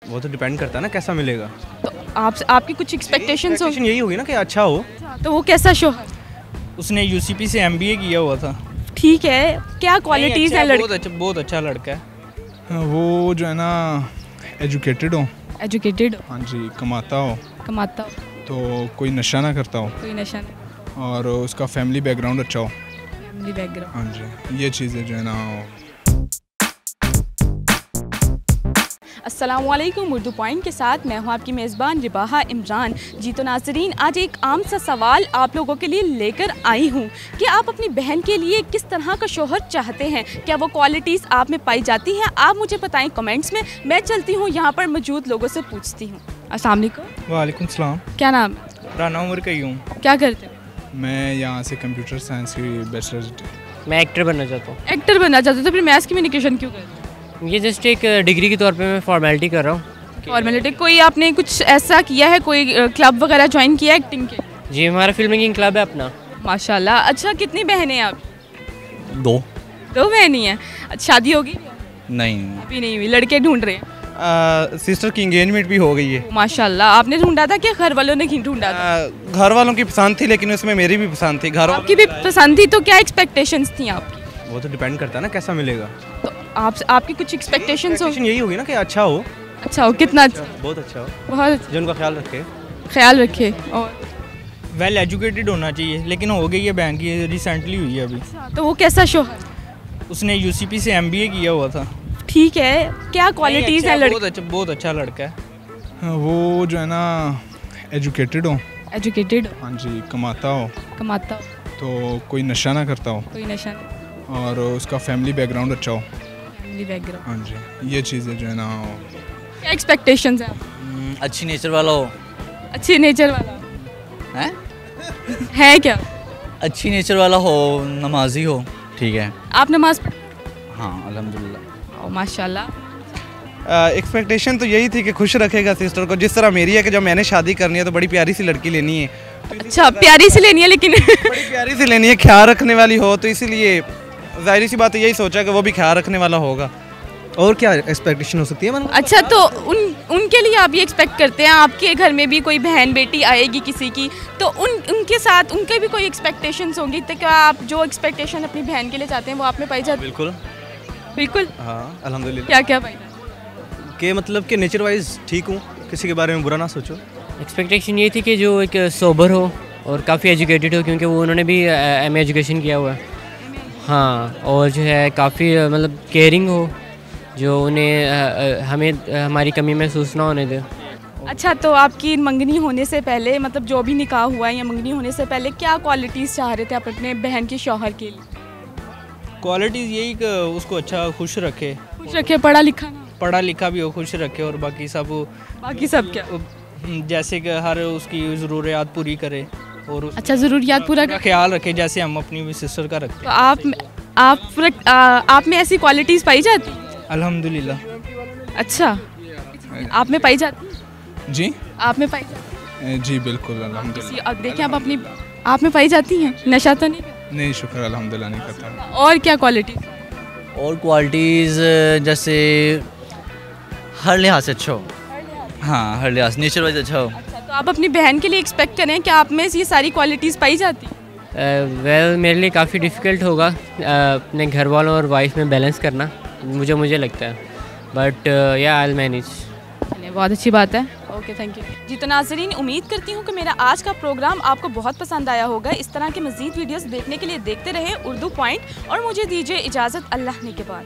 वो तो डिपेंड करता है ना कैसा मिलेगा। तो आपकी कुछ एक्सपेक्टेशंस हो? यही होगी ना कि अच्छा हो। तो वो कैसा शोहर? उसने यूसीपी से एमबीए किया हुआ था। ठीक है, क्या क्वालिटीज हैं लड़के? बहुत अच्छा लड़का है। वो जो है ना एजुकेटेड हो। एजुकेटेड हो? हाँ जी, कमाता हो, तो कोई नशा ना करता हो, कोई नशा नहीं, और उसका फैमिली बैकग्राउंड अच्छा हो। Family background. हाँ जी, ये चीज़ें जो है ना। अस्सलामुअलैकुम। उर्दू पॉइंट के साथ मैं हूँ आपकी मेज़बान रिबाहा इमरान। जी तो नाज़रीन, आज एक आम सा सवाल आप लोगों के लिए लेकर आई हूँ कि आप अपनी बहन के लिए किस तरह का शोहर चाहते हैं। क्या वो क्वालिटीज़ आप में पाई जाती हैं? आप मुझे बताएं कमेंट्स में। मैं चलती हूँ यहाँ पर मौजूद लोगों से पूछती हूँ। अस्सलाम वालेकुम। वालेकुम सलाम। क्या नाम? राना उमर का ही हूँ। क्या करते हैं? मैं यहाँ से कंप्यूटर साइंस की बैचलर। मैं एक्टर बनना चाहता हूँ। एक्टर बनना चाहते हो तो फिर मैथ्स कम्युनिकेशन क्यों करते? ये जस्ट एक डिग्री के तौर पे मैं फॉर्मेलिटी कर रहा हूँ। फॉर्मेलिटी? कोई आपने कुछ ऐसा किया है, कोई क्लब वगैरह ज्वाइन किया है एक्टिंग के? जी, हमारा फिल्म मेकिंग क्लब है अपना। माशाल्लाह। अच्छा, कितनी बहनें हैं आप? दो बहन ही हैं। अच्छा, शादी होगी? नहीं। अभी नहीं हुई, लड़के ढूंढ रहे हैं? सिस्टर की एंगेजमेंट भी हो गई है। माशाल्लाह। आपने ढूंढा था क्या घर वालों ने ढूंढा था? घर वालों की पसंद थी, लेकिन उसमें मेरी भी पसंद थी। घर आपकी भी पसंद थी, तो क्या एक्सपेक्टेशंस थी आपकी? वो तो डिपेंड करता है ना कैसा मिलेगा। तो आपकी कुछ एक्सपेक्टेशंस हो? यही होगी ना कि अच्छा हो। अच्छा हो? कितना अच्छा? बहुत अच्छा हो, बहुत अच्छा। जो उनका ख्याल रखे। और वेल एजुकेटेड होना चाहिए, लेकिन हो गई है बहन की, रिसेंटली हुई है अभी। तो वो कैसा शोहर? उसने यूसीपी से एमबीए किया हुआ था। ठीक है, क्या क्वालिटीज हैं लड़के? बहुत अच्छा लड़का है। वो जो है ना एजुकेटेड हो। एजुकेटेड हो? हाँ जी, कमाता हो, तो कोई नशा ना करता हो, कोई नशा नहीं, और उसका फैमिली बैकग्राउंड अच्छा हो। Family background. हाँ जी, ये चीज़ें जो है ना। क्या एक्सपेक्टेशंस हैं? अच्छी नेचर वाला हो। अच्छे नेचर वाला है क्या? अच्छी नेचर वाला हो, नमाजी हो। ठीक है। आप नमाज पढ़? हाँ, अल्हम्दुलिल्लाह। माशाल्लाह। एक्सपेक्टेशन तो यही थी कि खुश रखेगा सिस्टर को, जिस तरह मेरी है कि जब मैंने शादी करनी है तो बड़ी प्यारी सी लड़की लेनी है। अच्छा, प्यारी सी लेनी है, लेकिन बड़ी प्यारी सी लेनी है, ख्याल रखने वाली हो, तो इसीलिए जाहिर सी बात है यही सोचा कि वो भी ख्याल रखने वाला होगा। और क्या एक्सपेक्टेशन हो सकती है? अच्छा, तो उनके लिए आप ये एक्सपेक्ट करते हैं आपके घर में भी कोई बहन बेटी आएगी किसी की, तो उनके साथ उनके भी कोई एक्सपेक्टेशंस होंगी, तो क्या आप जो एक्सपेक्टेशन अपनी बहन के लिए चाहते हैं वो आप में पाई जाती है? बिल्कुल। हाँ, अल्हम्दुलिल्लाह। क्या क्या पाई? के मतलब कि नेचर वाइज ठीक हूँ, किसी के बारे में बुरा ना सोचो। एक्सपेक्टेशन ये थी कि जो एक सोबर हो और काफ़ी एजुकेटेड हो, क्योंकि वो उन्होंने भी एमए एजुकेशन किया हुआ है। हाँ, और जो है काफ़ी मतलब केयरिंग हो, जो उन्हें हमें हमारी कमी महसूस ना होने दे। अच्छा, तो आपकी मंगनी होने से पहले, मतलब जो भी निकाह हुआ है या मंगनी होने से पहले, क्या क्वालिटीज़ चाह रहे थे आप अपने बहन के शौहर के लिए? क्वालिटीज़ यही कि उसको अच्छा खुश रखे, पढ़ा लिखा भी हो, खुश रखे, और बाकी सब क्या? जैसे कि हर उसकी ज़रूरियात पूरी करे, और अच्छा, ज़रूरियात पूरा का ख्याल रखे जैसे हम अपनी भी सिस्टर का रखते हैं। तो आप में ऐसी क्वालिटीज़ पाई जाती हैं? अल्हम्दुलिल्लाह। अच्छा, आप में पाई जाती? जी, आप में पाई जाती? जी बिल्कुल, अल्हम्दुलिल्लाह। अब देखिए, आप में पाई जाती हैं? नशा तो नहीं? नहीं, शुक्र अल्हम्दुलिल्लाह नहीं करता। और क्या क्वालिटीज़? और क्वालिटीज़ जैसे हर लिहाज से अच्छा हो। हाँ, हर लिहाज, नेचर वाइज अच्छा हो। अच्छा, तो आप अपनी बहन के लिए एक्सपेक्ट करें कि आप में ये सारी क्वालिटीज़ पाई जाती? वेल, मेरे लिए काफ़ी डिफ़िकल्ट होगा अपने घर वालों और वाइफ में बैलेंस करना, मुझे लगता है, बट या आई विल मैनेज। बहुत अच्छी बात है। Okay, thank you. जी तो नाज़रीन, उम्मीद करती हूँ कि मेरा आज का प्रोग्राम आपको बहुत पसंद आया होगा। इस तरह के मज़ीद वीडियोस देखने के लिए देखते रहे उर्दू पॉइंट, और मुझे दीजिए इजाज़त। अल्लाह ने के बाद।